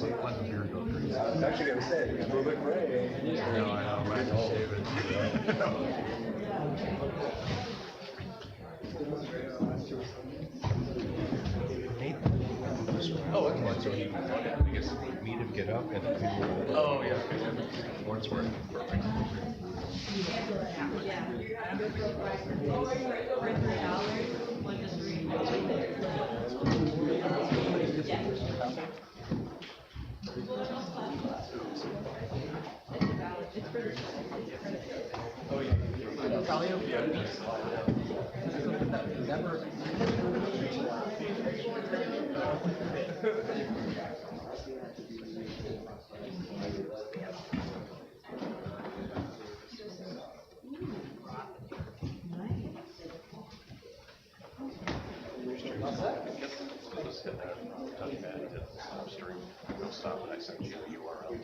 let the beard go crazy. I was actually going to say, it's a little bit gray. No, I know, I just shave it. Oh, okay. So he wanted, I guess, meet him, get up, and then we Oh, yeah. Wordsworth, perfect. Oh, yeah. Talia? Yeah. Never. Just hit that touchpad, hit stream, it'll stop when I send you a URL to it.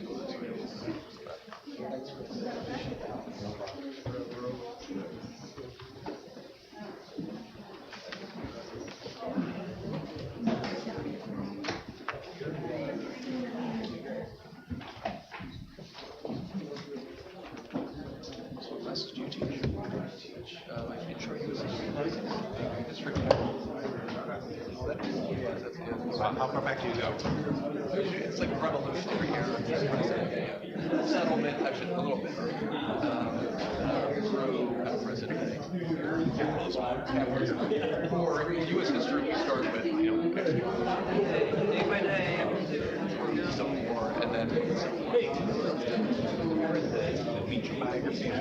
So what class did you teach? I teach history. How far back do you go? It's like revolutionary era. Settlement, actually, a little bit. Through President or U.S. history starts with, day by day, Civil War, and then Meet your biography. I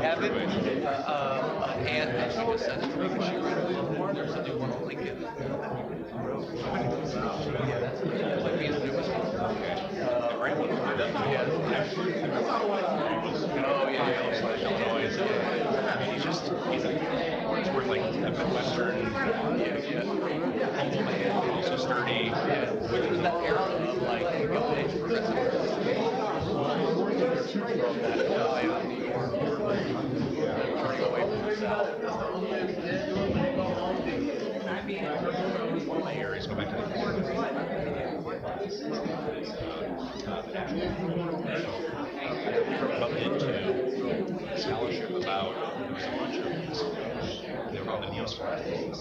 haven't. An aunt actually just sent it to me because she read a little more. There's a new one on Lincoln. Yeah, that's like being the newest one. Oh, yeah. He's worth like a Midwestern, humble man, also sturdy. It was that era of like Golden Age progressive. From that New York, turning away from the South. One of my areas, go back to the I bumped into scholarship about a bunch of they were called the Neoscolastics.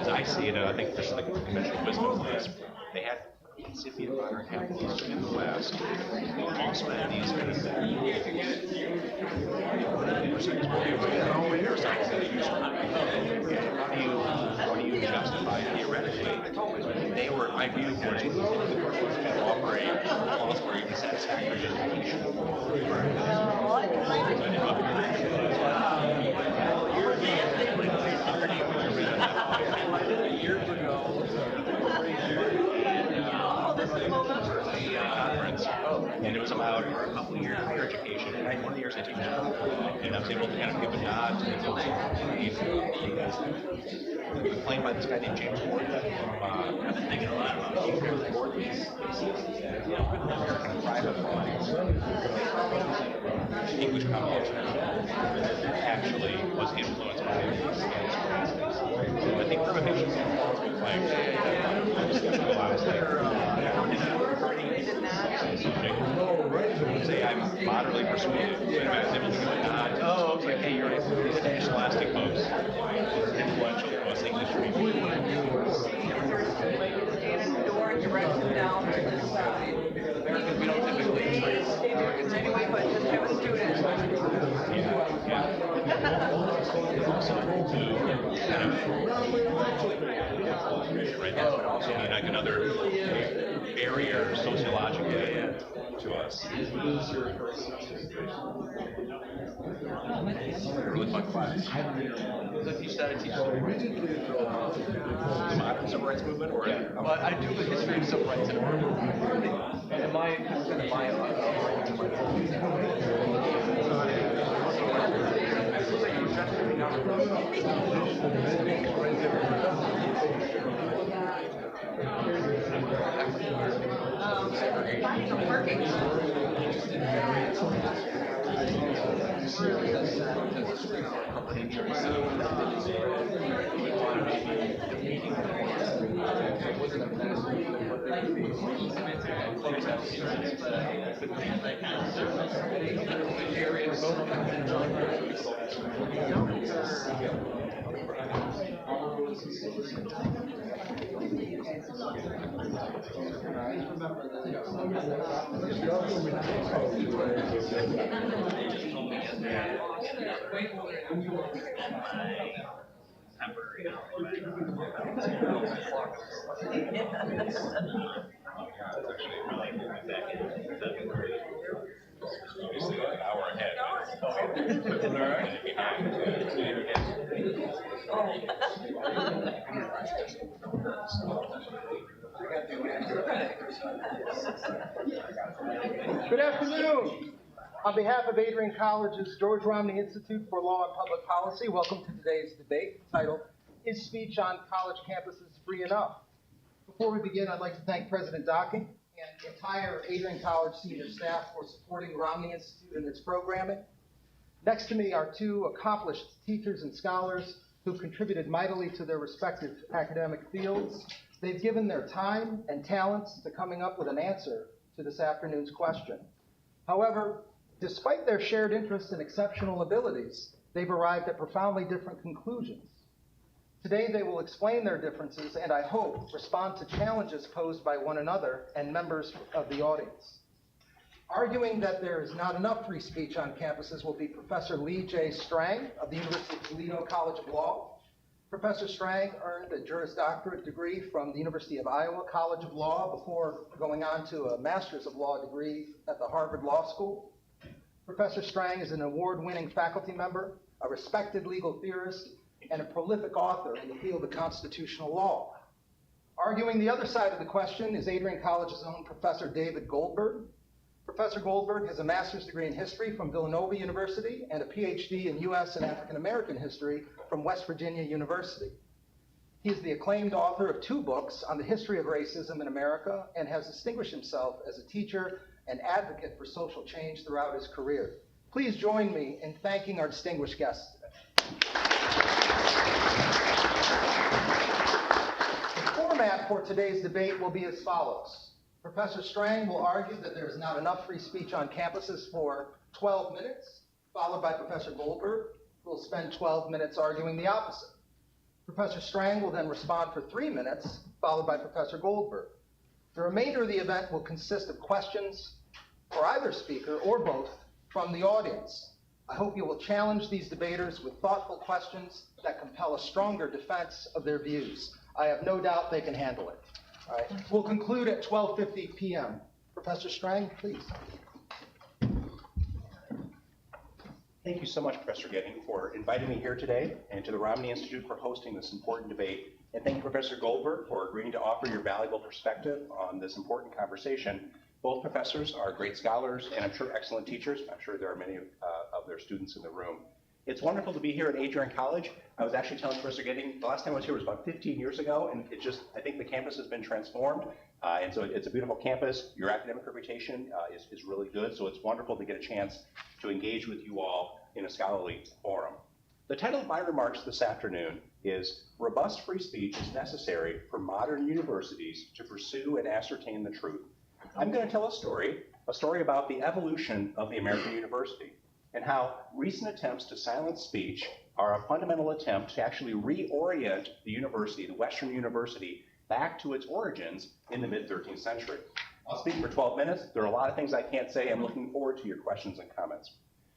As I see it, I think this is the conventional wisdom class. They had incipient modern capitalism in the West. All spent these days. How do you justify theoretically? They were, my view was, to offer a cost or even satisfactory education. Years ago, conference, and it was about a couple of years of higher education. And one of the years I took and I was able to kind of give a nod to the claimed by this guy named James Ford. I've been thinking a lot about James Ford. American private lines. English comprehension actually was influenced by I think primitive say I'm moderately persuaded. Oh, it's like, hey, you're a scholastic folks. Influential to us English people. You write them down to this side. Americans, we don't typically trace Americans Anyway, but just have a student. Also, right now, but also need like another barrier sociologically to us. Really fun class. So teach that, I teach The modern civil rights movement, or but I do the history of civil rights and my Finding a parking. Obviously, an hour ahead. Good afternoon. On behalf of Adrian College's George Romney Institute for Law and Public Policy, welcome to today's debate titled, Is Speech on College Campuses Free Enough? Before we begin, I'd like to thank President Docking and the entire Adrian College senior staff for supporting Romney Institute and its programming. Next to me are two accomplished teachers and scholars who contributed mightily to their respective academic fields. They've given their time and talents to coming up with an answer to this afternoon's question. However, despite their shared interests and exceptional abilities, they've arrived at profoundly different conclusions. Today, they will explain their differences and, I hope, respond to challenges posed by one another and members of the audience. Arguing that there is not enough free speech on campuses will be Professor Lee J. Strang of the University of Toledo College of Law. Professor Strang earned a Juris Doctorate degree from the University of Iowa College of Law before going on to a Master's of Law degree at the Harvard Law School. Professor Strang is an award-winning faculty member, a respected legal theorist, and a prolific author in the field of constitutional law. Arguing the other side of the question is Adrian College's own Professor David Goldberg. Professor Goldberg has a master's degree in history from Villanova University and a PhD in U.S. and African American history from West Virginia University. He is the acclaimed author of 2 books on the history of racism in America and has distinguished himself as a teacher and advocate for social change throughout his career. Please join me in thanking our distinguished guests today. The format for today's debate will be as follows. Professor Strang will argue that there is not enough free speech on campuses for 12 minutes, followed by Professor Goldberg, who will spend 12 minutes arguing the opposite. Professor Strang will then respond for 3 minutes, followed by Professor Goldberg. The remainder of the event will consist of questions for either speaker or both from the audience. I hope you will challenge these debaters with thoughtful questions that compel a stronger defense of their views. I have no doubt they can handle it. All right. We'll conclude at 12:50 p.m. Professor Strang, please. Thank you so much, Professor Getting, for inviting me here today, and to the Romney Institute for hosting this important debate. And thank you, Professor Goldberg, for agreeing to offer your valuable perspective on this important conversation. Both professors are great scholars and I'm sure excellent teachers. I'm sure there are many of their students in the room. It's wonderful to be here at Adrian College. I was actually telling Professor Getting, the last time I was here was about 15 years ago, and I think the campus has been transformed. And so it's a beautiful campus. Your academic reputation is really good, so it's wonderful to get a chance to engage with you all in a scholarly forum. The title of my remarks this afternoon is Robust Free Speech is Necessary for Modern Universities to Pursue and Ascertain the Truth. I'm going to tell a story about the evolution of the American university and how recent attempts to silence speech are a fundamental attempt to actually reorient the university, the Western University, back to its origins in the mid-13th century. I'll speak for 12 minutes. There are a lot of things I can't say. I'm looking forward to your questions and comments.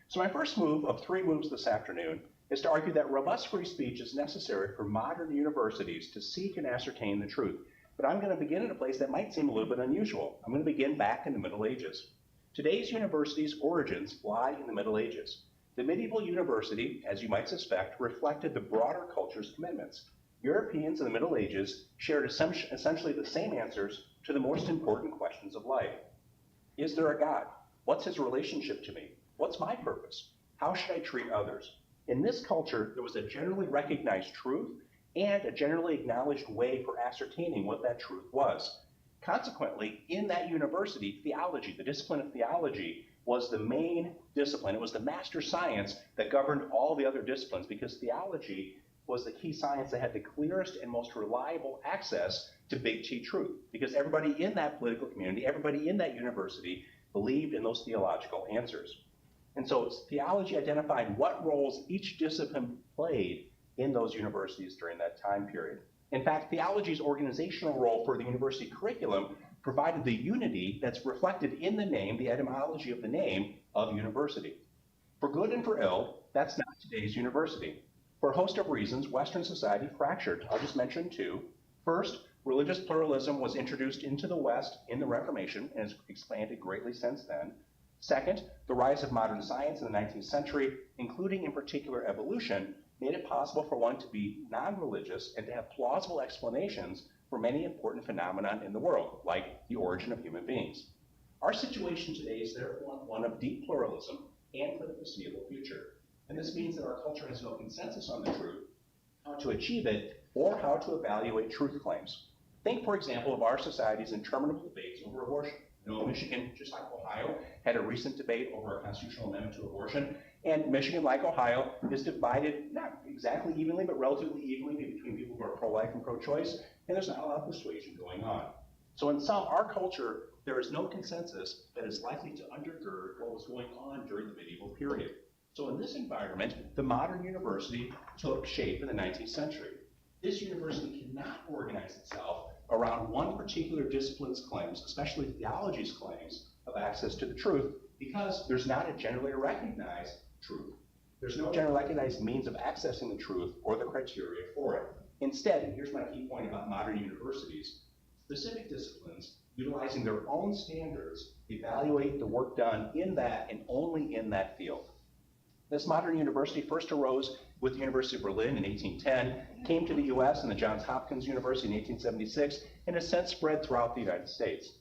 So my first move of 3 moves this afternoon is to argue that robust free speech is necessary for modern universities to seek and ascertain the truth. But I'm going to begin in a place that might seem a little bit unusual. I'm going to begin back in the Middle Ages. Today's university's origins lie in the Middle Ages. The medieval university, as you might suspect, reflected the broader culture's commitments. Europeans in the Middle Ages shared essentially the same answers to the most important questions of life. Is there a God? What's his relationship to me? What's my purpose? How should I treat others? In this culture, there was a generally recognized truth and a generally acknowledged way for ascertaining what that truth was. Consequently, in that university, theology, the discipline of theology, was the main discipline. It was the master science that governed all the other disciplines because theology was the key science that had the clearest and most reliable access to big T truth, because everybody in that political community, everybody in that university believed in those theological answers. And so theology identified what roles each discipline played in those universities during that time period. In fact, theology's organizational role for the university curriculum provided the unity that's reflected in the name, the etymology of the name of university. For good and for ill, that's not today's university. For a host of reasons, Western society fractured. I'll just mention two. First, religious pluralism was introduced into the West in the Reformation and has expanded greatly since then. Second, the rise of modern science in the 19th century, including in particular evolution, made it possible for one to be non-religious and to have plausible explanations for many important phenomena in the world, like the origin of human beings. Our situation today is therefore one of deep pluralism and for the foreseeable future. And this means that our culture has no consensus on the truth, how to achieve it, or how to evaluate truth claims. Think, for example, of our society's interminable debates over abortion. You know, Michigan, just like Ohio, had a recent debate over a constitutional amendment to abortion, and Michigan, like Ohio, is divided not exactly evenly, but relatively evenly between people who are pro-life and pro-choice, and there's not a lot of persuasion going on. So in sum, our culture, there is no consensus that is likely to undergird what was going on during the medieval period. So in this environment, the modern university took shape in the 19th century. This university cannot organize itself around one particular discipline's claims, especially theology's claims of access to the truth, because there's not a generally recognized truth. There's no generally recognized means of accessing the truth or the criteria for it. Instead, and here's my key point about modern universities, specific disciplines, utilizing their own standards, evaluate the work done in that and only in that field. This modern university first arose with the University of Berlin in 1810, came to the US and the Johns Hopkins University in 1876, and has since spread throughout the United States.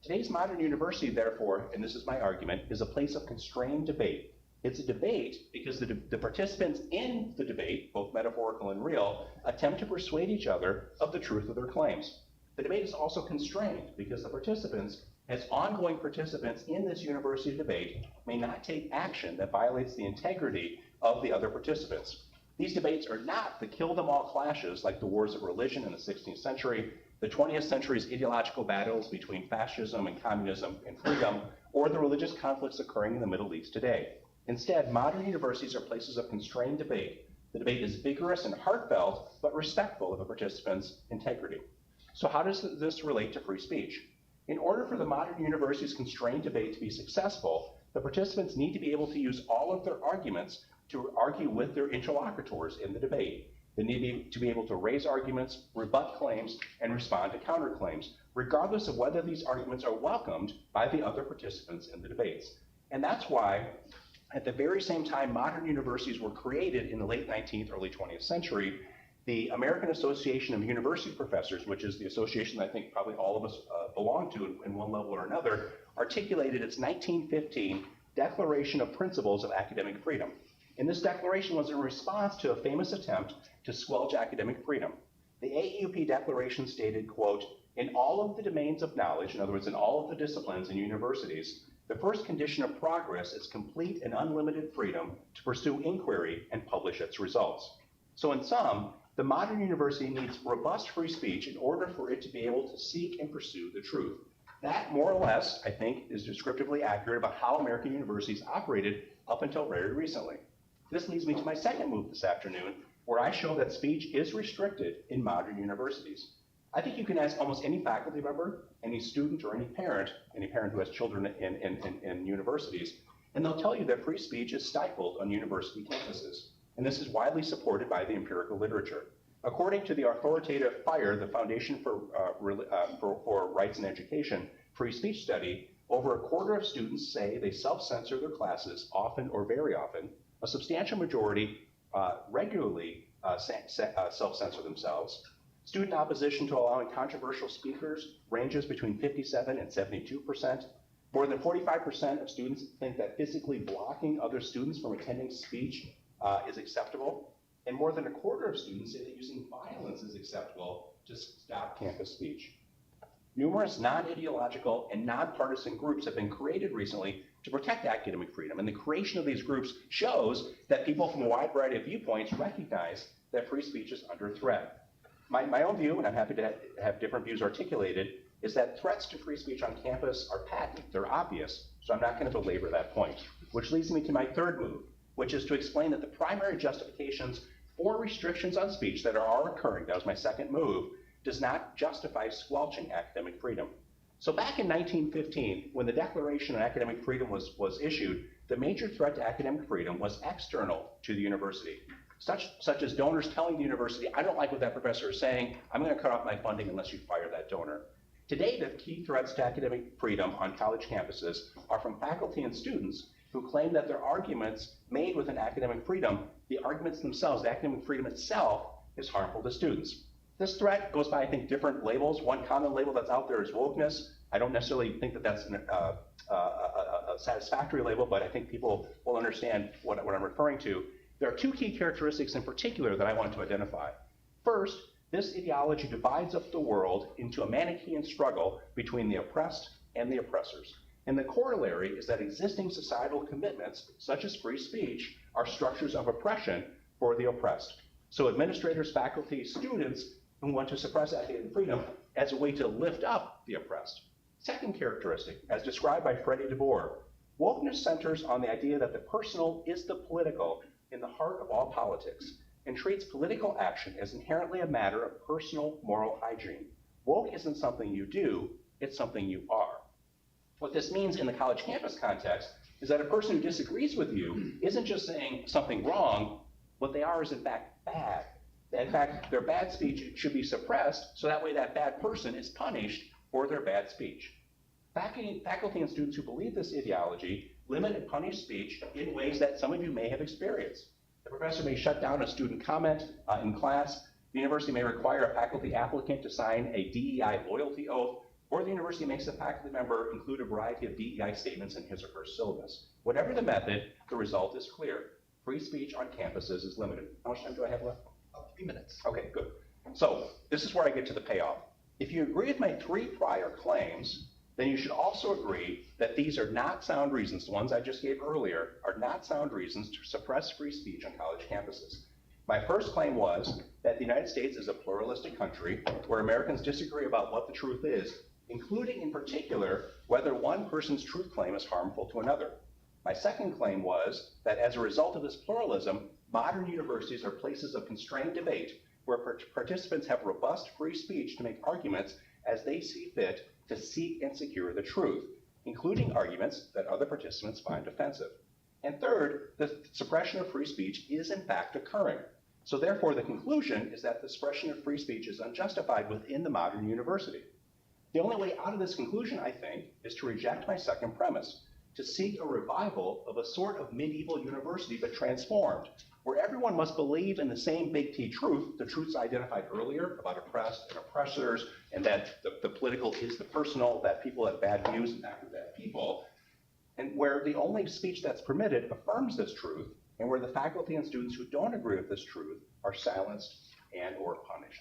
Today's modern university, therefore, and this is my argument, is a place of constrained debate. It's a debate because the participants in the debate, both metaphorical and real, attempt to persuade each other of the truth of their claims. The debate is also constrained because the participants, as ongoing participants in this university debate, may not take action that violates the integrity of the other participants. These debates are not the kill-them-all clashes like the wars of religion in the 16th century, the 20th century's ideological battles between fascism and communism and freedom, or the religious conflicts occurring in the Middle East today. Instead, modern universities are places of constrained debate. The debate is vigorous and heartfelt, but respectful of the participants' integrity. So how does this relate to free speech? In order for the modern university's constrained debate to be successful, the participants need to be able to use all of their arguments to argue with their interlocutors in the debate. They need to be able to raise arguments, rebut claims, and respond to counterclaims, regardless of whether these arguments are welcomed by the other participants in the debates. And that's why, at the very same time modern universities were created in the late 19th, early 20th century, the American Association of University Professors, which is the association that I think probably all of us belong to in one level or another, articulated its 1915 Declaration of Principles of Academic Freedom. And this declaration was in response to a famous attempt to squelch academic freedom. The AAUP declaration stated, quote, "In all of the domains of knowledge," in other words, in all of the disciplines in universities, "the first condition of progress is complete and unlimited freedom to pursue inquiry and publish its results." So in sum, the modern university needs robust free speech in order for it to be able to seek and pursue the truth. That, more or less, I think, is descriptively accurate about how American universities operated up until very recently. This leads me to my second move this afternoon, where I show that speech is restricted in modern universities. I think you can ask almost any faculty member, any student, or any parent who has children in universities, and they'll tell you that free speech is stifled on university campuses. And this is widely supported by the empirical literature. According to the authoritative FIRE, the Foundation for Rights in Education, free speech study, over a quarter of students say they self-censor their classes often or very often. A substantial majority regularly self-censor themselves. Student opposition to allowing controversial speakers ranges between 57 and 72%. More than 45% of students think that physically blocking other students from attending speech is acceptable. And more than a quarter of students say that using violence is acceptable to stop campus speech. Numerous non-ideological and nonpartisan groups have been created recently to protect academic freedom, and the creation of these groups shows that people from a wide variety of viewpoints recognize that free speech is under threat. My own view, and I'm happy to have different views articulated, is that threats to free speech on campus are patent, they're obvious, so I'm not going to belabor that point. Which leads me to my third move, which is to explain that the primary justifications for restrictions on speech that are occurring, that was my second move, does not justify squelching academic freedom. So back in 1915, when the Declaration on Academic Freedom was issued, the major threat to academic freedom was external to the university, such as donors telling the university, I don't like what that professor is saying, I'm going to cut off my funding unless you fire that donor. Today, the key threats to academic freedom on college campuses are from faculty and students who claim that their arguments made within academic freedom, the arguments themselves, the academic freedom itself, is harmful to students. This threat goes by, I think, different labels. One common label that's out there is wokeness. I don't necessarily think that that's a satisfactory label, but I think people will understand what I'm referring to. There are two key characteristics in particular that I want to identify. First, this ideology divides up the world into a Manichaean struggle between the oppressed and the oppressors. And the corollary is that existing societal commitments, such as free speech, are structures of oppression for the oppressed. So administrators, faculty, students who want to suppress academic freedom as a way to lift up the oppressed. Second characteristic, as described by Freddie DeBoer, wokeness centers on the idea that the personal is the political in the heart of all politics and treats political action as inherently a matter of personal moral hygiene. Woke isn't something you do, it's something you are. What this means in the college campus context is that a person who disagrees with you isn't just saying something wrong, what they are is in fact bad. In fact, their bad speech should be suppressed so that way that bad person is punished for their bad speech. Faculty and students who believe this ideology limit and punish speech in ways that some of you may have experienced. The professor may shut down a student comment in class, the university may require a faculty applicant to sign a DEI loyalty oath, or the university makes a faculty member include a variety of DEI statements in his or her syllabus. Whatever the method, the result is clear. Free speech on campuses is limited. How much time do I have left? 3 minutes. Okay, good. So this is where I get to the payoff. If you agree with my three prior claims, then you should also agree that these are not sound reasons, the ones I just gave earlier, are not sound reasons to suppress free speech on college campuses. My first claim was that the United States is a pluralistic country where Americans disagree about what the truth is, including in particular whether one person's truth claim is harmful to another. My second claim was that as a result of this pluralism, modern universities are places of constrained debate where participants have robust free speech to make arguments as they see fit to seek and secure the truth, including arguments that other participants find offensive. And third, the suppression of free speech is in fact occurring. So therefore, the conclusion is that the suppression of free speech is unjustified within the modern university. The only way out of this conclusion, I think, is to reject my second premise, to seek a revival of a sort of medieval university but transformed, where everyone must believe in the same big T truth, the truths I identified earlier about oppressed and oppressors, and that the political is the personal, that people have bad views and act as bad people, and where the only speech that's permitted affirms this truth, and where the faculty and students who don't agree with this truth are silenced and or punished.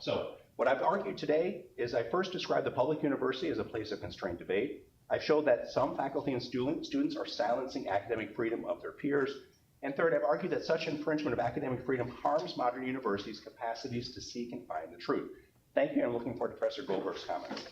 So what I've argued today is I first described the public university as a place of constrained debate. I showed that some faculty and students are silencing academic freedom of their peers. And third, I've argued that such infringement of academic freedom harms modern universities' capacities to seek and find the truth. Thank you, and I'm looking forward to Professor Goldberg's comments.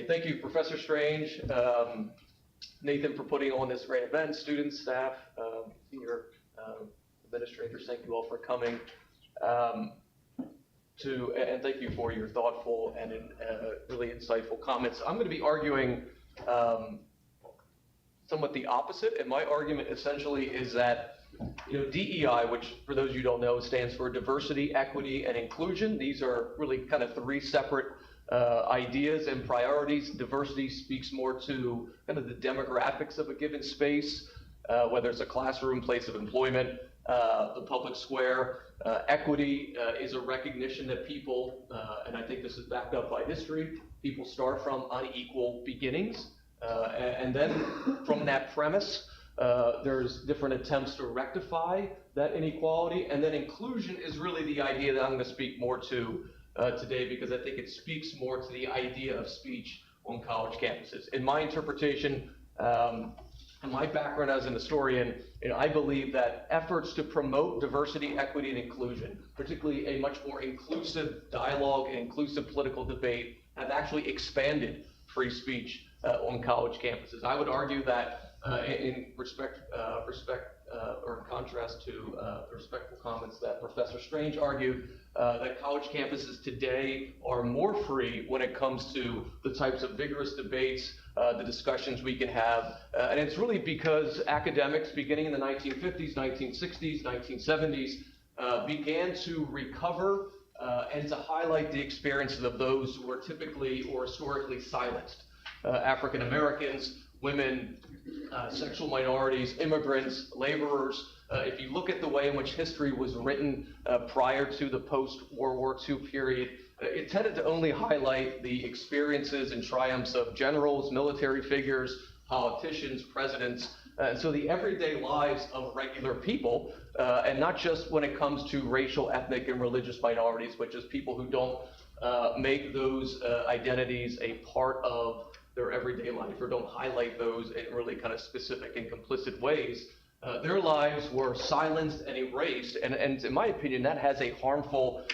Thank you, Professor Strange, Nathan, for putting on this great event, students, staff, senior administrators, thank you all for coming. And thank you for your thoughtful and really insightful comments. I'm going to be arguing somewhat the opposite, and my argument essentially is that DEI, which for those you don't know stands for diversity, equity, and inclusion. These are really kind of three separate ideas and priorities. Diversity speaks more to kind of the demographics of a given space, whether it's a classroom, place of employment, the public square. Equity is a recognition that people, and I think this is backed up by history, people start from unequal beginnings. And then from that premise, There's different attempts to rectify that inequality, and then inclusion is really the idea that I'm going to speak more to today, because I think it speaks more to the idea of speech on college campuses. In my interpretation, and my background as an historian, I believe that efforts to promote diversity, equity, and inclusion, particularly a much more inclusive dialogue and inclusive political debate, have actually expanded free speech on college campuses. I would argue that in contrast to the respectful comments that Professor Strange argued, that college campuses today are more free when it comes to the types of vigorous debates, the discussions we can have. And it's really because academics beginning in the 1950s, 1960s, 1970s began to recover and to highlight the experiences of those who were typically or historically silenced. African Americans, women, sexual minorities, immigrants, laborers. If you look at the way in which history was written prior to the post-World War II period, it tended to only highlight the experiences and triumphs of generals, military figures, politicians, presidents, so the everyday lives of regular people, and not just when it comes to racial, ethnic, and religious minorities, which is people who don't make those identities a part of their everyday life or don't highlight those in really kind of specific and complicit ways. Their lives were silenced and erased, and in my opinion, that has a harmful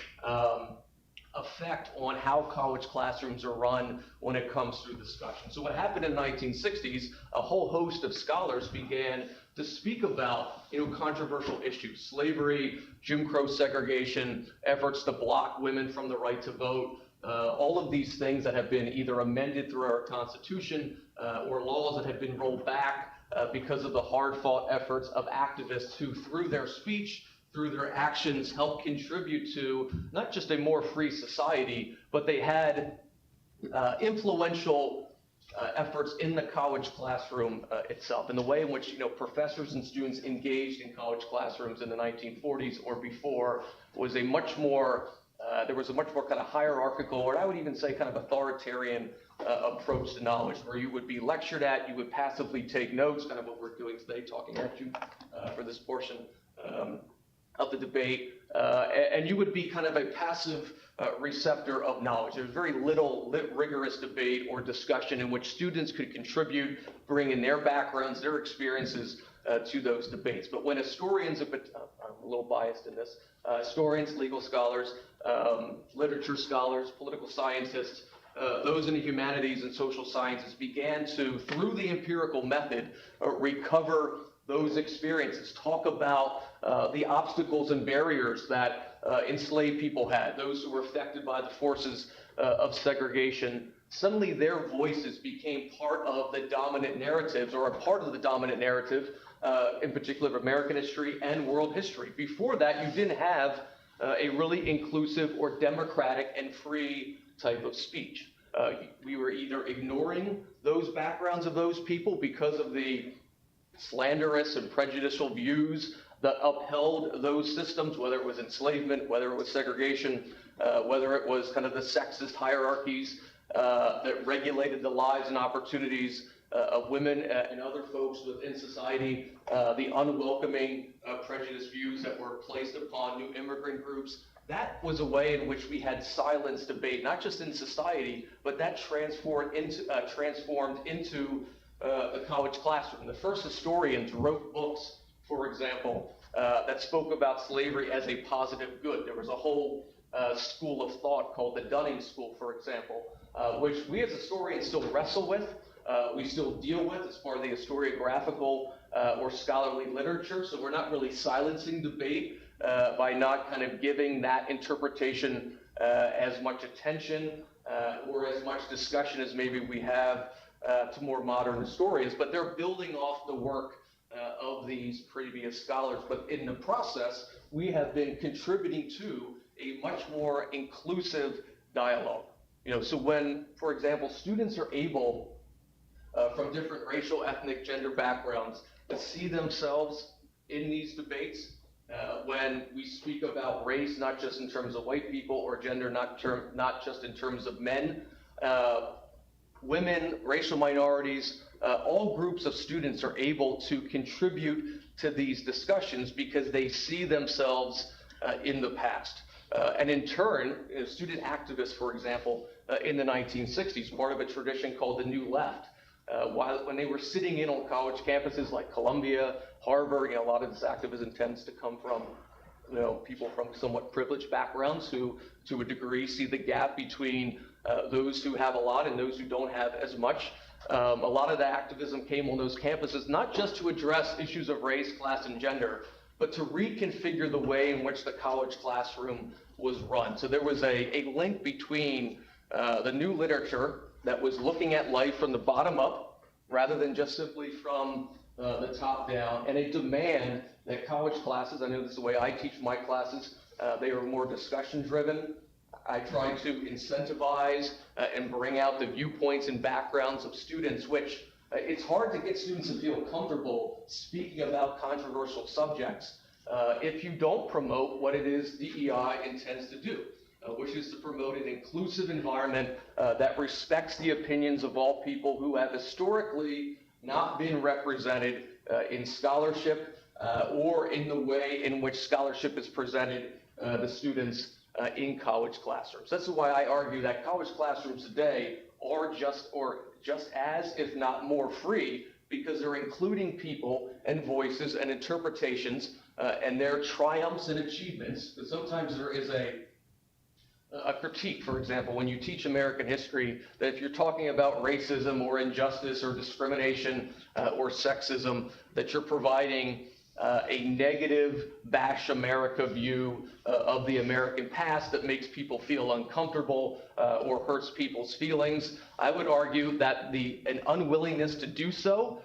effect on how college classrooms are run when it comes to discussion. So what happened in the 1960s, a whole host of scholars began to speak about controversial issues: slavery, Jim Crow segregation, efforts to block women from the right to vote, all of these things that have been either amended through our Constitution or laws that have been rolled back because of the hard-fought efforts of activists who, through their speech, through their actions, helped contribute to not just a more free society, but they had influential efforts in the college classroom itself, and the way in which professors and students engaged in college classrooms in the 1940s or before was a much more there was a much more kind of hierarchical, or I would even say kind of authoritarian approach to knowledge, where you would be lectured at, you would passively take notes, kind of what we're doing today, talking at you for this portion of the debate, and you would be kind of a passive receptor of knowledge. There's very little rigorous debate or discussion in which students could contribute, bring in their backgrounds, their experiences to those debates. But when historians, I'm a little biased in this, historians, legal scholars, literature scholars, political scientists, those in the humanities and social sciences began to, through the empirical method, recover those experiences, talk about the obstacles and barriers that enslaved people had, those who were affected by the forces of segregation. Suddenly their voices became part of the dominant narratives, or a part of the dominant narrative, in particular of American history and world history. Before that, you didn't have a really inclusive or democratic and free type of speech. We were either ignoring those backgrounds of those people because of the slanderous and prejudicial views that upheld those systems, whether it was enslavement, whether it was segregation, whether it was kind of the sexist hierarchies that regulated the lives and opportunities of women and other folks within society, the unwelcoming prejudiced views that were placed upon new immigrant groups. That was a way in which we had silenced debate, not just in society, but that transformed into the college classroom. The first historians wrote books, for example, that spoke about slavery as a positive good. There was a whole school of thought called the Dunning School, for example, which we as historians still wrestle with, we still deal with as part of the historiographical or scholarly literature. So we're not really silencing debate by not kind of giving that interpretation as much attention or as much discussion as maybe we have to more modern historians, but they're building off the work of these previous scholars. But in the process, we have been contributing to a much more inclusive dialogue. So when, for example, students are able from different racial, ethnic, gender backgrounds to see themselves in these debates, when we speak about race, not just in terms of white people, or gender, not just in terms of men, women, racial minorities, all groups of students are able to contribute to these discussions because they see themselves in the past. And in turn, student activists, for example, in the 1960s, part of a tradition called the New Left, when they were sitting in on college campuses like Columbia, Harvard, a lot of this activism tends to come from people from somewhat privileged backgrounds who, to a degree, see the gap between those who have a lot and those who don't have as much. A lot of the activism came on those campuses, not just to address issues of race, class, and gender, but to reconfigure the way in which the college classroom was run. So there was a link between the new literature that was looking at life from the bottom up, rather than just simply from the top down, and a demand that college classes, I know this is the way I teach my classes, they are more discussion driven. I try to incentivize and bring out the viewpoints and backgrounds of students, which it's hard to get students to feel comfortable speaking about controversial subjects if you don't promote what it is DEI intends to do, which is to promote an inclusive environment that respects the opinions of all people who have historically not been represented in scholarship or in the way in which scholarship is presented to students in college classrooms. That's why I argue that college classrooms today are just as, if not more, free, because they're including people and voices and interpretations and their triumphs and achievements. But sometimes there is a critique, for example, when you teach American history, that if you're talking about racism or injustice or discrimination or sexism, that you're providing a negative bash America view of the American past that makes people feel uncomfortable or hurts people's feelings. I would argue that an unwillingness to do so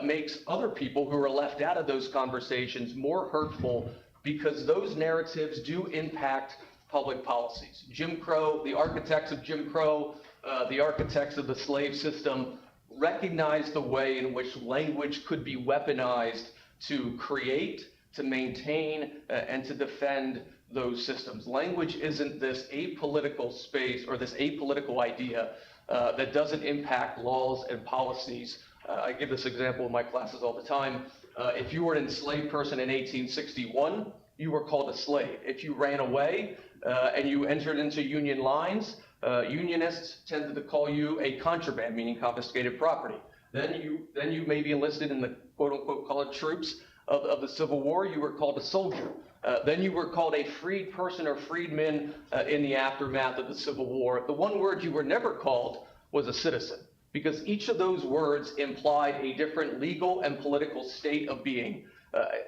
makes other people who are left out of those conversations more hurtful, because those narratives do impact public policies. Jim Crow, the architects of Jim Crow, the architects of the slave system, recognized the way in which language could be weaponized to create, to maintain, and to defend those systems. Language isn't this apolitical space or this apolitical idea that doesn't impact laws and policies. I give this example in my classes all the time. If you were an enslaved person in 1861, you were called a slave. If you ran away and you entered into Union lines, Unionists tended to call you a contraband, meaning confiscated property. Then you may be enlisted in the quote-unquote colored troops of the Civil War. You were called a soldier. Then you were called a freed person or freedman in the aftermath of the Civil War. The one word you were never called was a citizen, because each of those words implied a different legal and political state of being.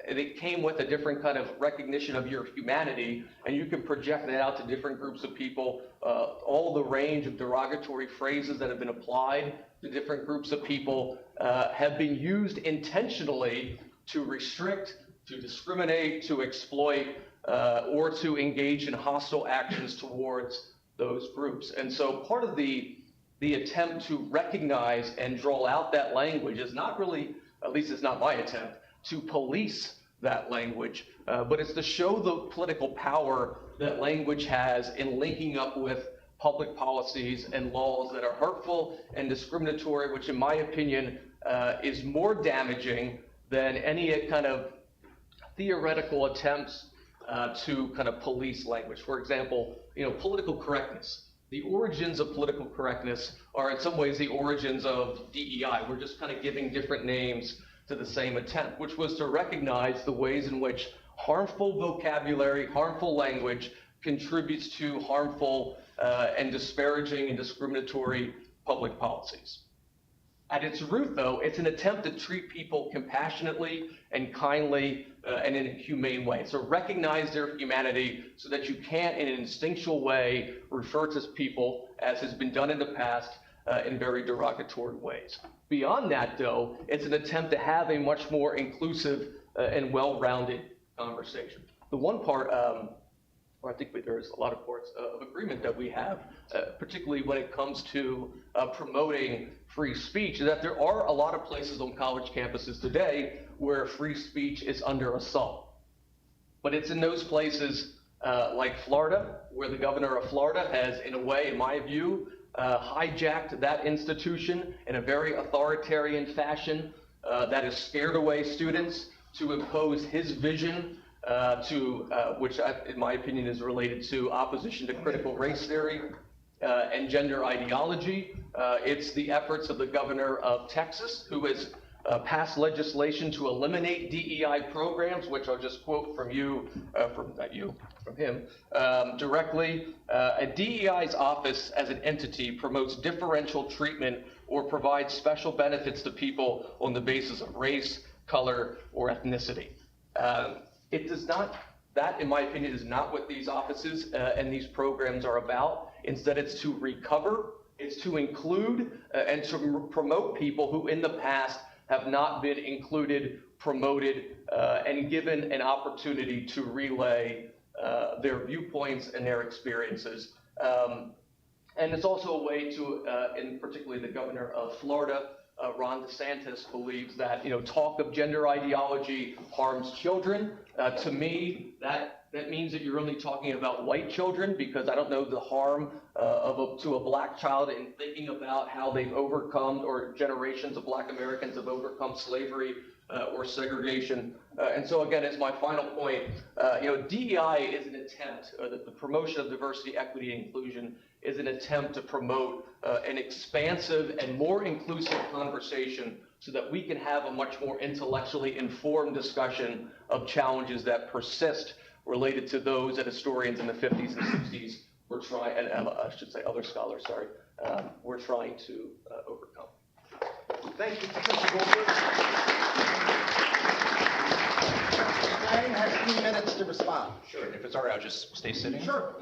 And it came with a different kind of recognition of your humanity, and you can project that out to different groups of people. All the range of derogatory phrases that have been applied to different groups of people have been used intentionally to restrict, to discriminate, to exploit, or to engage in hostile actions towards those groups. And so part of the attempt to recognize and draw out that language is not really, at least it's not my attempt, to police that language, but it's to show the political power that language has in linking up with public policies and laws that are hurtful and discriminatory, which in my opinion is more damaging than any kind of theoretical attempts to kind of police language. For example, political correctness. The origins of political correctness are in some ways the origins of DEI. We're just kind of giving different names to the same attempt, which was to recognize the ways in which harmful vocabulary, harmful language contributes to harmful and disparaging and discriminatory public policies. At its root, though, it's an attempt to treat people compassionately and kindly and in a humane way. So recognize their humanity so that you can't, in an instinctual way, refer to people, as has been done in the past, in very derogatory ways. Beyond that, though, it's an attempt to have a much more inclusive and well-rounded conversation. The one part, I think there's a lot of parts of agreement that we have, particularly when it comes to promoting free speech, is that there are a lot of places on college campuses today where free speech is under assault. But it's in those places like Florida, where the governor of Florida has, in a way, in my view, hijacked that institution in a very authoritarian fashion that has scared away students to impose his vision which in my opinion is related to opposition to critical race theory and gender ideology. It's the efforts of the governor of Texas, who has passed legislation to eliminate DEI programs, which I'll just quote from from him directly. A DEI's office as an entity promotes differential treatment or provides special benefits to people on the basis of race, color, or ethnicity. It does not, that in my opinion is not what these offices and these programs are about. Instead, it's to recover, it's to include and to promote people who in the past have not been included, promoted, and given an opportunity to relay their viewpoints and their experiences. And it's also a way to, and particularly the governor of Florida, Ron DeSantis, believes that talk of gender ideology harms children. To me, that means that you're only talking about white children, because I don't know the harm to a black child in thinking about how they've overcome, or generations of black Americans have overcome slavery or segregation. And so again, as my final point, DEI is an attempt, the promotion of diversity, equity, and inclusion is an attempt to promote an expansive and more inclusive conversation so that we can have a much more intellectually informed discussion of challenges that persist related to those that historians in the 50s and 60s were trying, and I should say other scholars, sorry, were trying to overcome. Thank you, Professor Goldberg. Lang has 3 minutes to respond. Sure, if it's all right, I'll just stay sitting. Sure.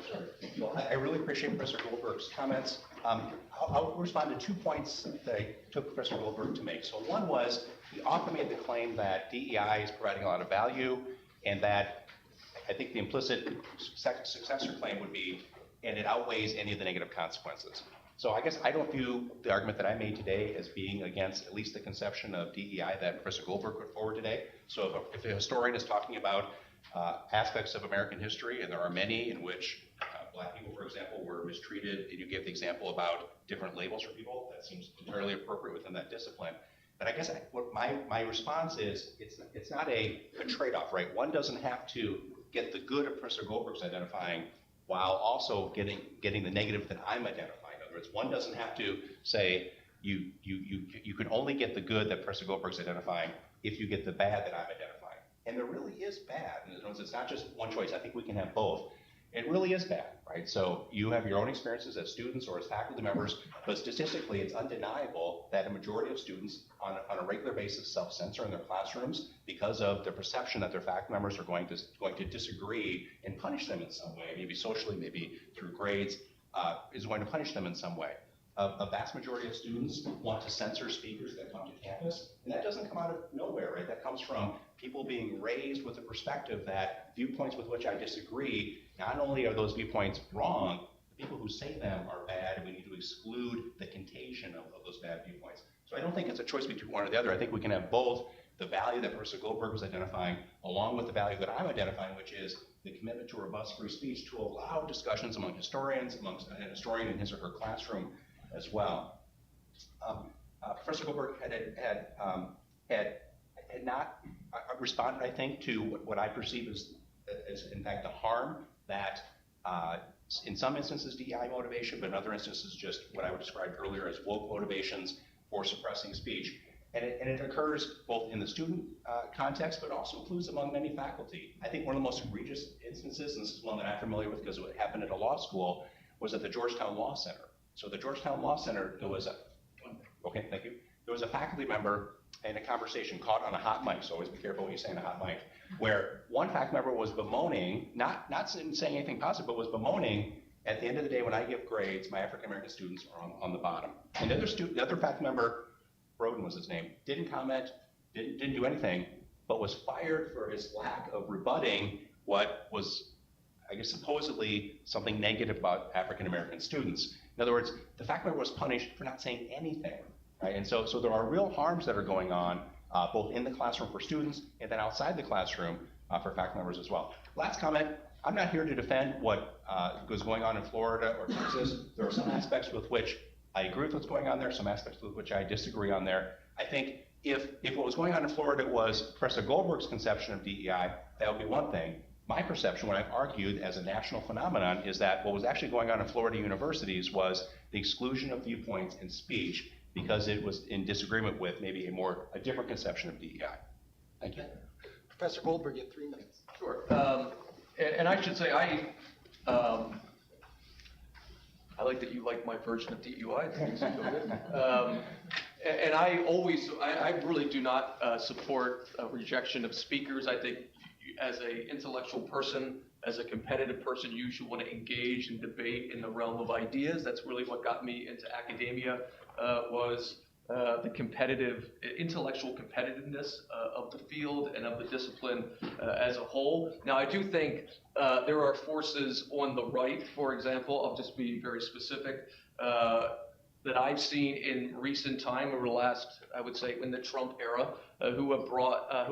Well, I really appreciate Professor Goldberg's comments. I'll respond to 2 points that I took Professor Goldberg to make. So one was, he often made the claim that DEI is providing a lot of value, and that I think the implicit successor claim would be, and it outweighs any of the negative consequences. So I guess I don't view the argument that I made today as being against at least the conception of DEI that Professor Goldberg put forward today. So if a historian is talking about aspects of American history, and there are many in which black people, for example, were mistreated, and you gave the example about different labels for people, that seems entirely appropriate within that discipline. But I guess what my response is, it's not a trade-off, right? One doesn't have to get the good of Professor Goldberg's identifying while also getting the negative that I'm identifying. In other words, one doesn't have to say you can only get the good that Professor Goldberg's identifying if you get the bad that I'm identifying. And there really is bad. In other words, it's not just one choice. I think we can have both. It really is bad, right? So you have your own experiences as students or as faculty members, but statistically it's undeniable that a majority of students on a regular basis self-censor in their classrooms because of the perception that their faculty members are going to disagree and punish them in some way, maybe socially, maybe through grades, is going to punish them in some way. A vast majority of students want to censor speakers that come to campus, and that doesn't come out of nowhere, right? That comes from people being raised with the perspective that viewpoints with which I disagree, not only are those viewpoints wrong, the people who say them are bad, and we need to exclude the contagion of those bad viewpoints. So I don't think it's a choice between one or the other. I think we can have both the value that Professor Goldberg was identifying, along with the value that I'm identifying, which is the commitment to robust free speech to allow discussions among historians, amongst a historian in his or her classroom as well. Professor Goldberg had not responded, I think, to what I perceive as in fact the harm that in some instances DEI motivation, but in other instances just what I would describe earlier as woke motivations for suppressing speech. And it occurs both in the student context, but also includes among many faculty. I think one of the most egregious instances, and this is one that I'm familiar with because it happened at a law school, was at the Georgetown Law Center. So the Georgetown Law Center, there was a faculty member in a conversation caught on a hot mic, so always be careful what you say on a hot mic, where one faculty member was bemoaning, not saying anything positive, but was bemoaning, at the end of the day when I give grades, my African-American students are on the bottom. And the other faculty member, Broden was his name, didn't comment, didn't do anything, but was fired for his lack of rebutting what was, I guess, supposedly something negative about African-American students. In other words, the faculty member was punished for not saying anything, right? And so there are real harms that are going on, both in the classroom for students and then outside the classroom for faculty members as well. Last comment, I'm not here to defend what was going on in Florida or Texas. There are some aspects with which I agree with what's going on there, some aspects with which I disagree on there. I think if what was going on in Florida was Professor Goldberg's conception of DEI, that would be one thing. My perception, what I've argued as a national phenomenon, is that what was actually going on in Florida universities was the exclusion of viewpoints and speech because it was in disagreement with maybe a different conception of DEI. Thank you. Professor Goldberg, you have 3 minutes. Sure. And I should say, I like that you like my version of DUI. I think it's so good. And I really do not support a rejection of speakers. I think as an intellectual person, as a competitive person, you should want to engage in debate in the realm of ideas. That's really what got me into academia, was the intellectual competitiveness of the field and of the discipline as a whole. Now, I do think there are forces on the right, for example, I'll just be very specific, that I've seen in recent time over the last, I would say, in the Trump era, who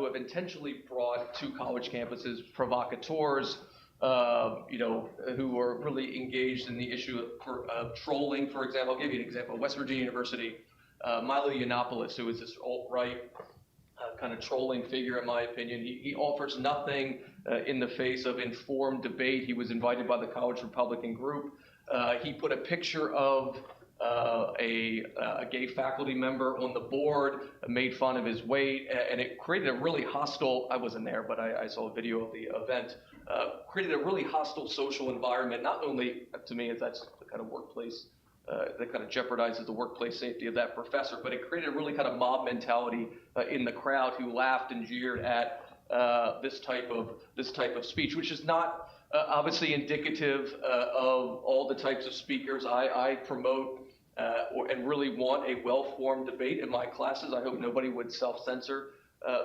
have intentionally brought to college campuses provocateurs, who are really engaged in the issue of trolling, for example. I'll give you an example. West Virginia University, Milo Yiannopoulos, who is this alt-right kind of trolling figure, in my opinion. He offers nothing in the face of informed debate. He was invited by the College Republican group. He put a picture of a gay faculty member on the board, made fun of his weight, and it created a really hostile, I wasn't there, but I saw a video of the event, created a really hostile social environment, not only to me, as that's the kind of workplace that kind of jeopardizes the workplace safety of that professor, but it created a really kind of mob mentality in the crowd who laughed and jeered at this type of speech, which is not obviously indicative of all the types of speakers I promote and really want a well-formed debate in my classes. I hope nobody would self-censor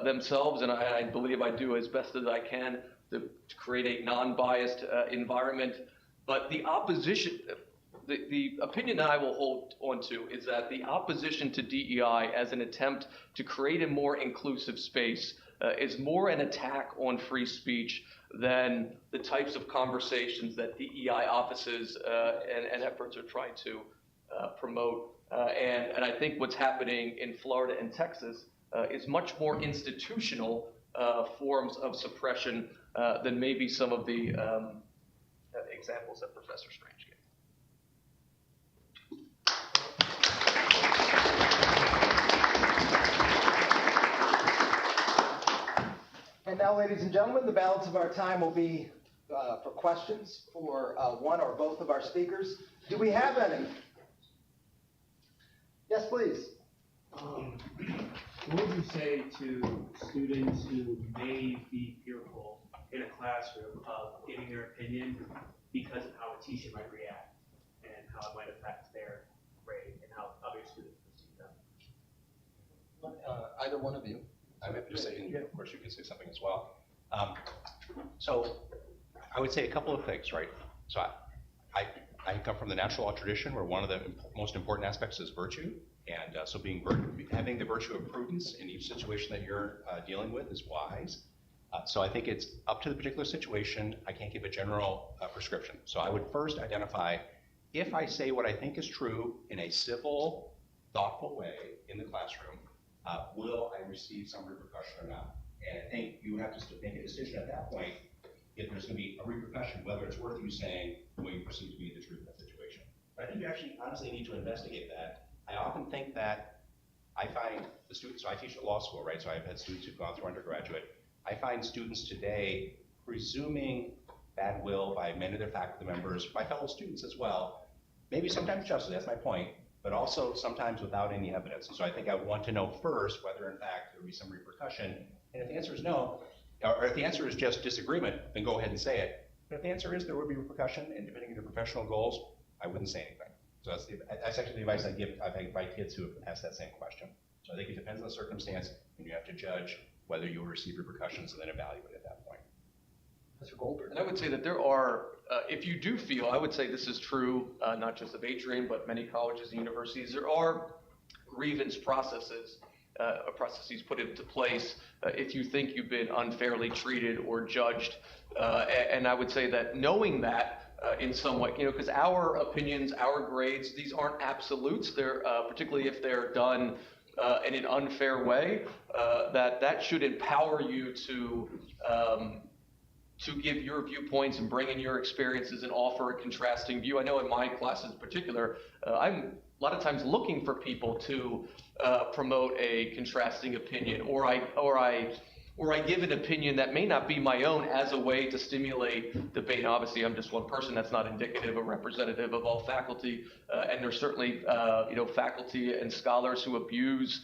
themselves, and I believe I do as best as I can to create a non-biased environment. But the opposition, the opinion that I will hold on to is that the opposition to DEI as an attempt to create a more inclusive space is more an attack on free speech than the types of conversations that DEI offices and efforts are trying to promote. And I think what's happening in Florida and Texas is much more institutional forms of suppression than maybe some of the examples that Professor Strange gave. And now, ladies and gentlemen, the balance of our time will be for questions for one or both of our speakers. Do we have any? Yes, please. What would you say to students who may be fearful in a classroom of giving their opinion because of how a teacher might react and how it might affect their grade and how other students perceive them? Either one of you. I'm happy to say, and of course you can say something as well. So I would say a couple of things, right? So I come from the natural law tradition where one of the most important aspects is virtue. And so having the virtue of prudence in each situation that you're dealing with is wise. So I think it's up to the particular situation. I can't give a general prescription. So I would first identify, if I say what I think is true in a civil, thoughtful way in the classroom, will I receive some repercussion or not? And I think you would have to make a decision at that point if there's going to be a repercussion, whether it's worth you saying what you perceive to be the truth of that situation. But I think you actually honestly need to investigate that. I often think that I find the students, so I teach at law school, right? So I've had students who've gone through undergraduate. I find students today presuming bad will by many of their faculty members, my fellow students as well, maybe sometimes justly, that's my point, but also sometimes without any evidence. And so I think I would want to know first whether in fact there would be some repercussion. And if the answer is no, or if the answer is just disagreement, then go ahead and say it. But if the answer is there would be repercussion, and depending on your professional goals, I wouldn't say anything. So that's actually the advice I give my kids who have asked that same question. So I think it depends on the circumstance, and you have to judge whether you will receive repercussions and then evaluate at that point. Mr. Goldberg. And I would say that there are, if you do feel, I would say this is true, not just of Adrian, but many colleges and universities, there are grievance processes processes put into place if you think you've been unfairly treated or judged. And I would say that knowing that in some way, because our opinions, our grades, these aren't absolutes. They're particularly if they're done in an unfair way, that should empower you to give your viewpoints and bring in your experiences and offer a contrasting view. I know in my classes in particular, I'm a lot of times looking for people to promote a contrasting opinion, or I give an opinion that may not be my own as a way to stimulate debate. Obviously, I'm just one person. That's not indicative or representative of all faculty. And there's certainly, faculty and scholars who abuse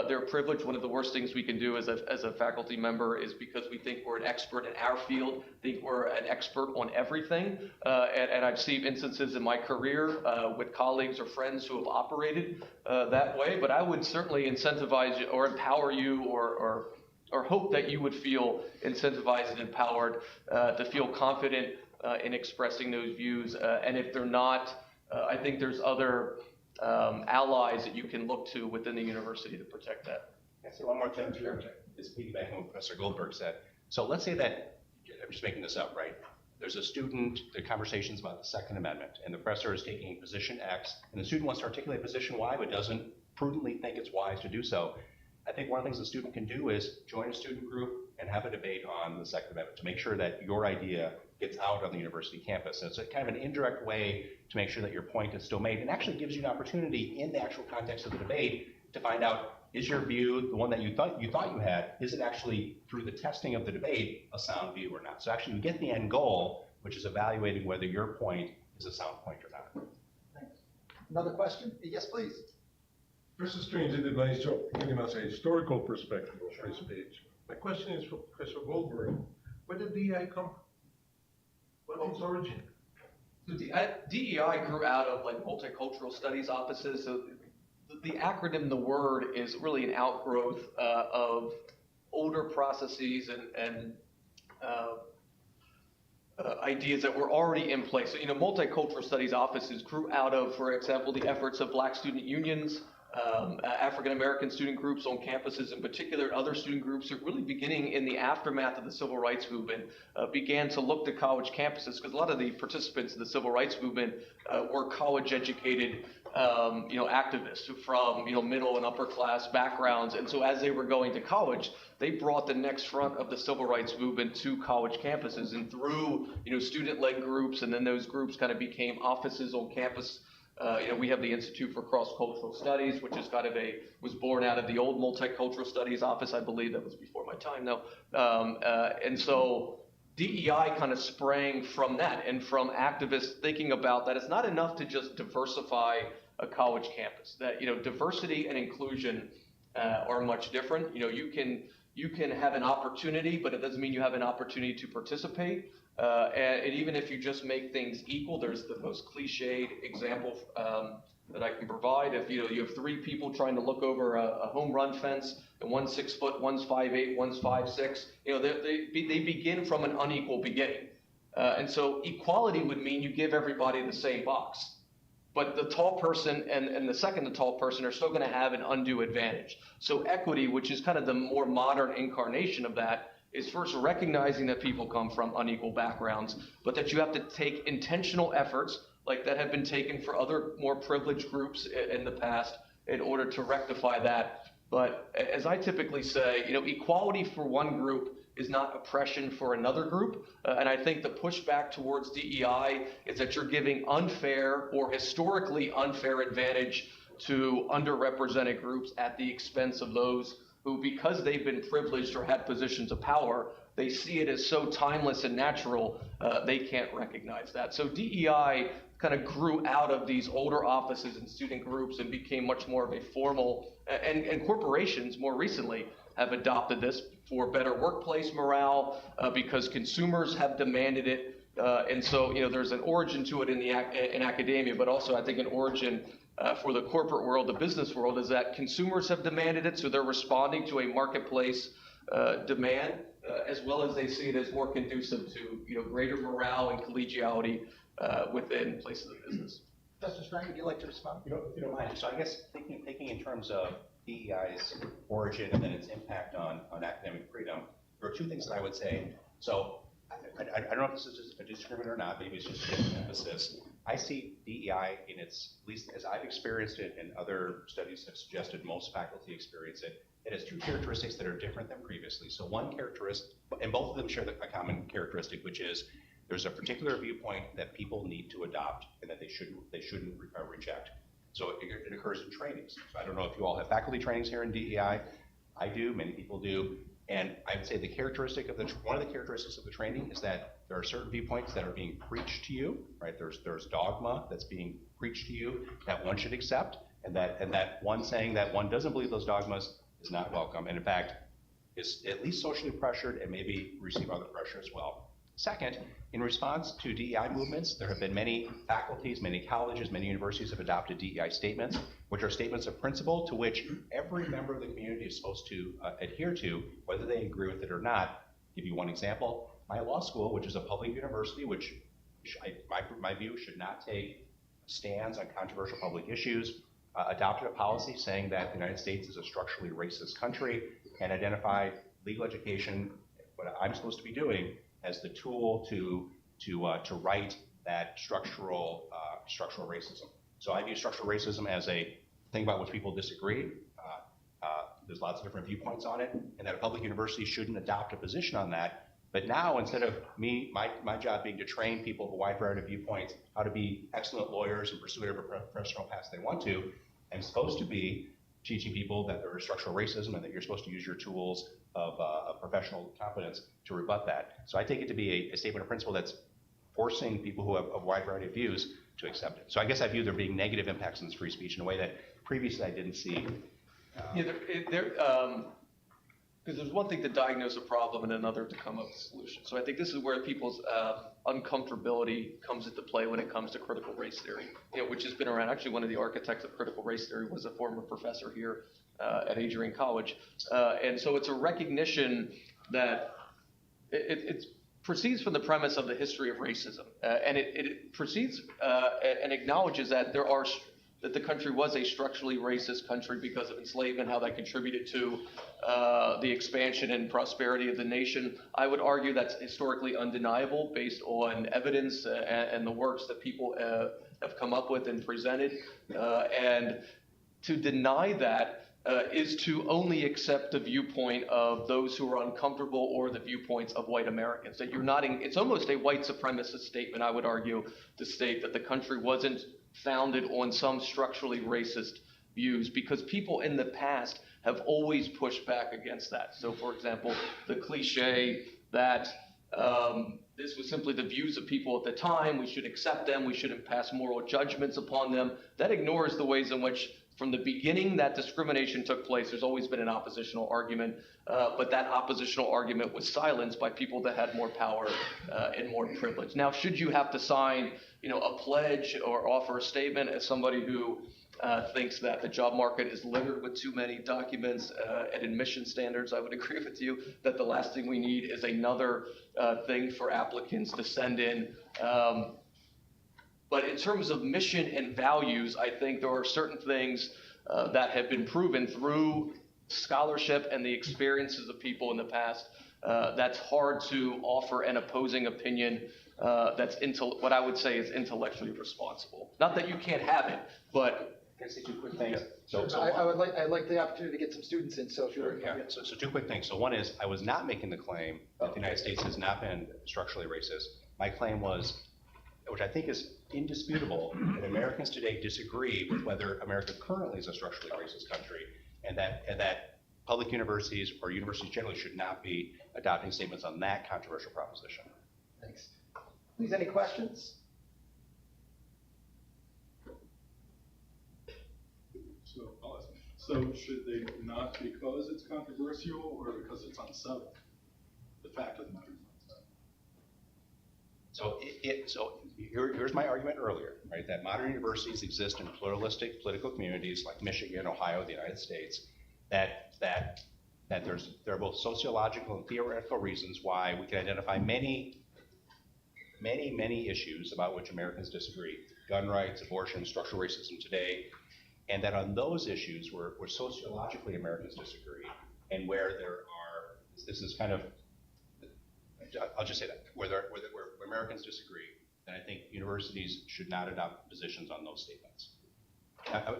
their privilege. One of the worst things we can do as a faculty member is, because we think we're an expert in our field, think we're an expert on everything. And I've seen instances in my career with colleagues or friends who have operated that way. But I would certainly incentivize you or empower you or hope that you would feel incentivized and empowered to feel confident in expressing those views. And if they're not, I think there's other allies that you can look to within the university to protect that. Can I say one more thing here? Is piggybacking on what Professor Goldberg said. So let's say that, I'm just making this up, right? There's a student, the conversation's about the Second Amendment, and the professor is taking position X, and the student wants to articulate position Y, but doesn't prudently think it's wise to do so. I think one of the things the student can do is join a student group and have a debate on the Second Amendment to make sure that your idea gets out on the university campus. And it's a kind of an indirect way to make sure that your point is still made, and actually gives you an opportunity in the actual context of the debate to find out, is your view, the one that you thought you had, is it actually, through the testing of the debate, a sound view or not? So actually you get the end goal, which is evaluating whether your point is a sound point or not. Thanks. Another question? Yes, please. Professor Strange did a nice job giving us a historical perspective of this page. My question is for Professor Goldberg. Where did DEI come from? What was its origin? So DEI grew out of like multicultural studies offices. So the acronym, the word, is really an outgrowth of older processes and ideas that were already in place. So, multicultural studies offices grew out of, for example, the efforts of Black student unions, African-American student groups on campuses in particular, other student groups are really beginning in the aftermath of the civil rights movement, began to look to college campuses, because a lot of the participants in the civil rights movement were college-educated, activists from, middle and upper class backgrounds. And so as they were going to college, they brought the next front of the civil rights movement to college campuses, and through, student-led groups, and then those groups kind of became offices on campus. We have the Institute for Cross-Cultural Studies, which is was born out of the old Multicultural Studies office. I believe that was before my time, though. And so DEI kind of sprang from that, and from activists thinking about that it's not enough to just diversify a college campus. That, diversity and inclusion are much different. You can have an opportunity, but it doesn't mean you have an opportunity to participate. And even if you just make things equal, there's the most cliched example that I can provide. If you have three people trying to look over a home run fence, and one's 6 foot, one's 5'8", one's 5'6", they begin from an unequal beginning. And so equality would mean you give everybody the same box. But the tall person and the second to tall person are still going to have an undue advantage. So equity, which is kind of the more modern incarnation of that, is first recognizing that people come from unequal backgrounds, but that you have to take intentional efforts like that have been taken for other more privileged groups in the past in order to rectify that. But as I typically say, equality for one group is not oppression for another group. And I think the pushback towards DEI is that you're giving unfair or historically unfair advantage to underrepresented groups at the expense of those who, because they've been privileged or had positions of power, they see it as so timeless and natural, they can't recognize that. So DEI kind of grew out of these older offices and student groups and became much more of a formal, and corporations more recently have adopted this for better workplace morale, because consumers have demanded it. And so, there's an origin to it in academia, but also I think an origin for the corporate world, the business world, is that consumers have demanded it, so they're responding to a marketplace demand, as well as they see it as more conducive to greater morale and collegiality within places of business. Professor Strang, would you like to respond? If you don't mind. So I guess thinking in terms of DEI's origin and then its impact on academic freedom, there are two things that I would say. So I don't know if this is just a disagreement or not, maybe it's just an emphasis. I see DEI in its, at least as I've experienced it and other studies have suggested most faculty experience it, it has two characteristics that are different than previously. So one characteristic, and both of them share a common characteristic, which is there's a particular viewpoint that people need to adopt and that they shouldn't reject. So it occurs in trainings. So I don't know if you all have faculty trainings here in DEI. I do, many people do. And I would say the characteristic of one of the characteristics of the training is that there are certain viewpoints that are being preached to you, right? There's dogma that's being preached to you that one should accept, and that one saying that one doesn't believe those dogmas is not welcome, and in fact is at least socially pressured and maybe receive other pressure as well. Second, in response to DEI movements, there have been many faculties, many colleges, many universities have adopted DEI statements, which are statements of principle to which every member of the community is supposed to adhere to, whether they agree with it or not. I'll give you one example. My law school, which is a public university, which my view should not take stands on controversial public issues, adopted a policy saying that the United States is a structurally racist country and identified legal education, what I'm supposed to be doing, as the tool to right that structural racism. So I view structural racism as a thing about which people disagree. There's lots of different viewpoints on it, and that a public university shouldn't adopt a position on that. But now, instead of my job being to train people of a wide variety of viewpoints how to be excellent lawyers and pursue whatever professional paths they want to, I'm supposed to be teaching people that there is structural racism and that you're supposed to use your tools of professional competence to rebut that. So I take it to be a statement of principle that's forcing people who have a wide variety of views to accept it. So I guess I view there being negative impacts on free speech in a way that previously I didn't see. Because there's one thing to diagnose a problem and another to come up with a solution. So I think this is where people's uncomfortability comes into play when it comes to critical race theory, which has been around. Actually, one of the architects of critical race theory was a former professor here at Adrian College. And so it's a recognition that it proceeds from the premise of the history of racism. And it proceeds and acknowledges that that the country was a structurally racist country because of enslavement, how that contributed to the expansion and prosperity of the nation. I would argue that's historically undeniable based on evidence and the works that people have come up with and presented. And to deny that is to only accept the viewpoint of those who are uncomfortable or the viewpoints of white Americans. That you're not it's almost a white supremacist statement, I would argue, to state that the country wasn't founded on some structurally racist views, because people in the past have always pushed back against that. So, for example, the cliche that this was simply the views of people at the time, we should accept them, we shouldn't pass moral judgments upon them, that ignores the ways in which from the beginning that discrimination took place. There's always been an oppositional argument, but that oppositional argument was silenced by people that had more power and more privilege. Now, should you have to sign a pledge or offer a statement as somebody who thinks that the job market is littered with too many documents and admission standards, I would agree with you that the last thing we need is another thing for applicants to send in. But in terms of mission and values, I think there are certain things that have been proven through scholarship and the experiences of people in the past that's hard to offer an opposing opinion that's what I would say is intellectually responsible. Not that you can't have it, but Can I say two quick things? I'd like the opportunity to get some students in, so if you're. Yeah, so two quick things. So one is, I was not making the claim that the United States has not been structurally racist. My claim was, which I think is indisputable, that Americans today disagree with whether America currently is a structurally racist country, and that public universities or universities generally should not be adopting statements on that controversial proposition. Thanks. Please, any questions? So should they not because it's controversial or because it's unsettled? The fact of the matter is unsettled. So here's my argument earlier, right? That modern universities exist in pluralistic political communities like Michigan, Ohio, the United States. That there are both sociological and theoretical reasons why we can identify many issues about which Americans disagree: gun rights, abortion, structural racism today. and that on those issues where sociologically Americans disagree, and where there are, this is kind of, I'll just say that, where Americans disagree, then I think universities should not adopt positions on those statements.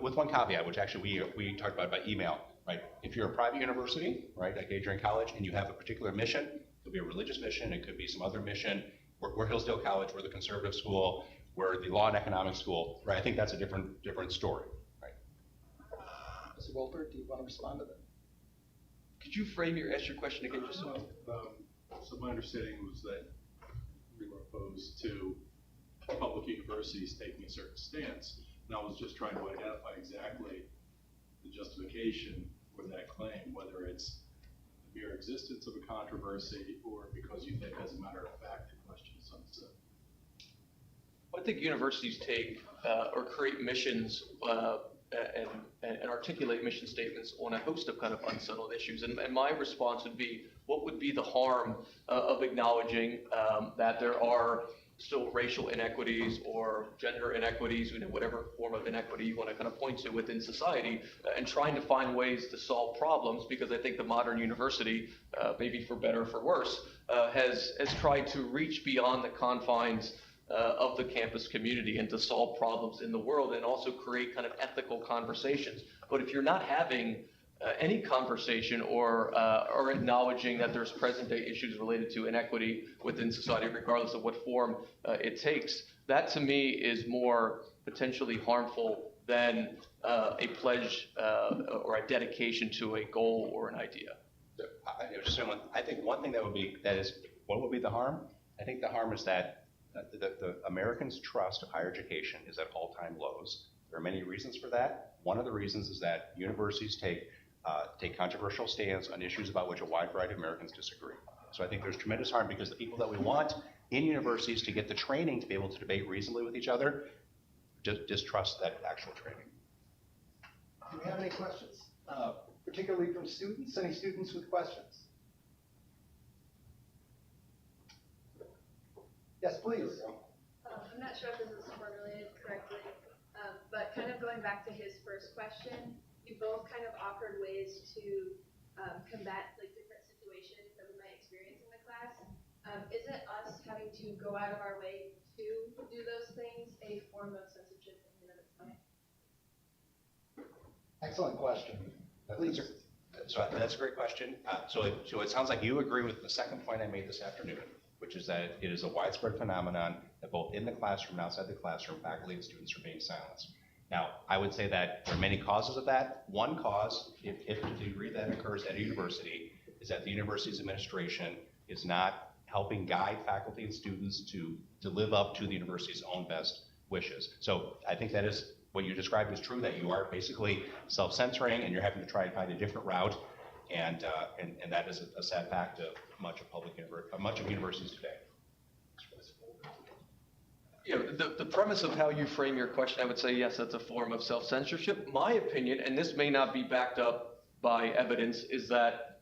With one caveat, which actually we talked about by email, right? If you're a private university, right, like Adrian College, and you have a particular mission, it could be a religious mission, it could be some other mission. We're Hillsdale College, we're the conservative school, we're the law and economics school, right? I think that's a different story, right? Mr. Goldberg, do you want to respond to that? Could you ask your question again, just so? So my understanding was that we were opposed to public universities taking a certain stance, and I was just trying to identify exactly the justification for that claim, whether it's the mere existence of a controversy or because you think, as a matter of fact, the question is sunset. I think universities take or create missions and articulate mission statements on a host of kind of unsettled issues. And my response would be, what would be the harm of acknowledging that there are still racial inequities or gender inequities, whatever form of inequity you want to kind of point to within society, and trying to find ways to solve problems, because I think the modern university, maybe for better or for worse, has tried to reach beyond the confines of the campus community and to solve problems in the world and also create kind of ethical conversations. But if you're not having any conversation or acknowledging that there's present day issues related to inequity within society, regardless of what form it takes, that to me is more potentially harmful than a pledge or a dedication to a goal or an idea. I think one thing what would be the harm? I think the harm is that the Americans' trust of higher education is at all-time lows. There are many reasons for that. One of the reasons is that universities take controversial stands on issues about which a wide variety of Americans disagree. So I think there's tremendous harm because the people that we want in universities to get the training to be able to debate reasonably with each other distrust that actual training. Do we have any questions, particularly from students? Any students with questions? Yes, please. I'm not sure if this is formulated correctly, but kind of going back to his first question, you both kind of offered ways to combat like different situations that we might experience in the class. Isn't us having to go out of our way to do those things a form of censorship in and of itself? Excellent question. Please. So that's a great question. So it sounds like you agree with the second point I made this afternoon, which is that it is a widespread phenomenon that both in the classroom and outside the classroom, faculty and students are being silenced. Now, I would say that there are many causes of that. One cause, if to the degree that occurs at a university, is that the university's administration is not helping guide faculty and students to live up to the university's own best wishes. So I think that is what you described is true, that you are basically self-censoring and you're having to try and find a different route. And that is a sad fact of much of universities today. The premise of how you frame your question, I would say, yes, that's a form of self-censorship. My opinion, and this may not be backed up by evidence, is that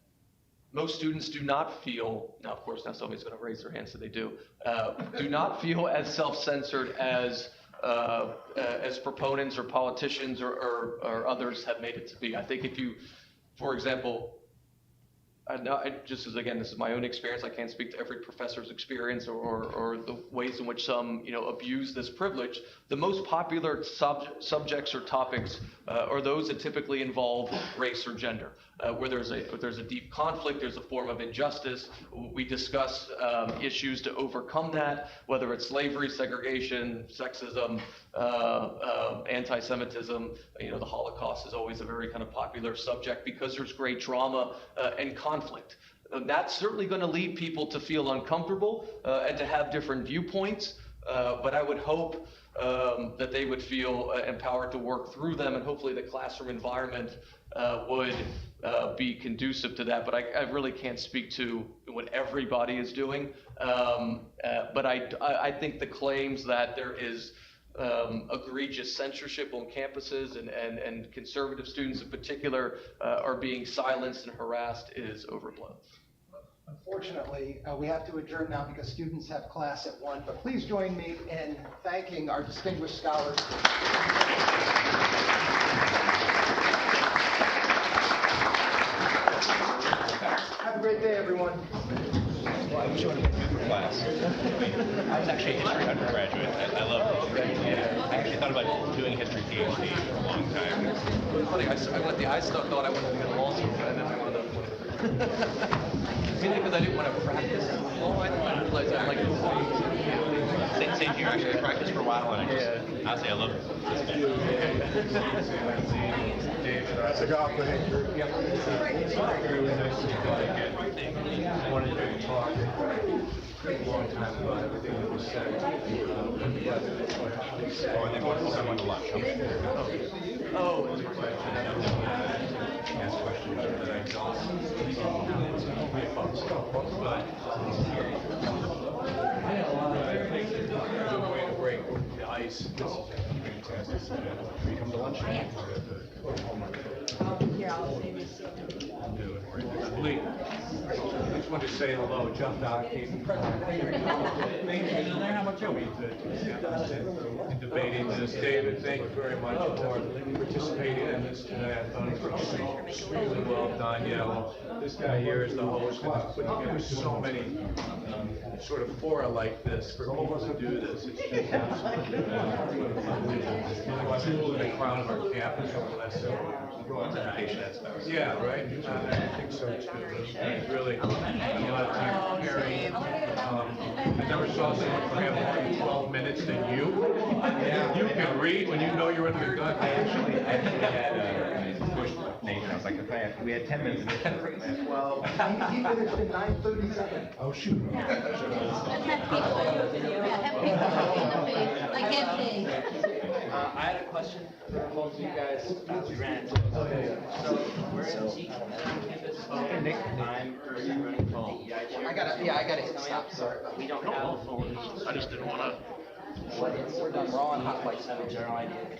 most students do not feel, now of course now somebody's going to raise their hand so they do not feel as self-censored as proponents or politicians or others have made it to be. I think if you, for example, just as again, this is my own experience. I can't speak to every professor's experience or the ways in which some abuse this privilege. The most popular subjects or topics are those that typically involve race or gender, where there's a deep conflict, there's a form of injustice. We discuss issues to overcome that, whether it's slavery, segregation, sexism, anti-Semitism. The Holocaust is always a very kind of popular subject because there's great drama and conflict. That's certainly going to lead people to feel uncomfortable and to have different viewpoints, but I would hope that they would feel empowered to work through them, and hopefully the classroom environment would be conducive to that. But I really can't speak to what everybody is doing. But I think the claims that there is egregious censorship on campuses and conservative students in particular are being silenced and harassed is overblown. Unfortunately, we have to adjourn now because students have class at 1, but please join me in thanking our distinguished scholars. Have a great day, everyone. Well, I wish I would have been for class. I was actually a history undergraduate. I love history. I actually thought about doing a history PhD for a long time. It was funny, I thought I wanted to be a law school, and then I wound up mainly because I didn't want to practice law. I didn't realize I like it. Same here, actually. I practiced for a while, and honestly, I love this. That's a golf thing. Really nice to talk again. I wanted to talk a long time about everything that was said. Oh, and then I'm on the lunch. Oh. Ask questions that I don't. Way to break the ice. This is fantastic. We come to lunch. Lee, I just wanted to say hello, John Dockey. How much are we in debating this? David, thank you very much for participating in this tonight. I thought it was extremely well done. Yeah, well, this guy here is the host, and he's put together so many sort of fora like this for people to do this. It's just absolutely jewel in the crown of our campus over the last several years. Yeah, right? I think so too. It's really a lot of time preparing. I never saw someone have more than 12 minutes than you. You can read when you know you're under the gun. I actually had pushed Nathan. I was like, okay, we had 10 minutes. Well, he finished in 9:37. Oh, shoot. I can't see. I had a question for both of you guys. We ran into it. So we're in Cheek campus. I'm personally running for DEI chair. I gotta hit stop, sorry. We don't have. I just didn't want to. We're done. We're all on hot like 7 general idea.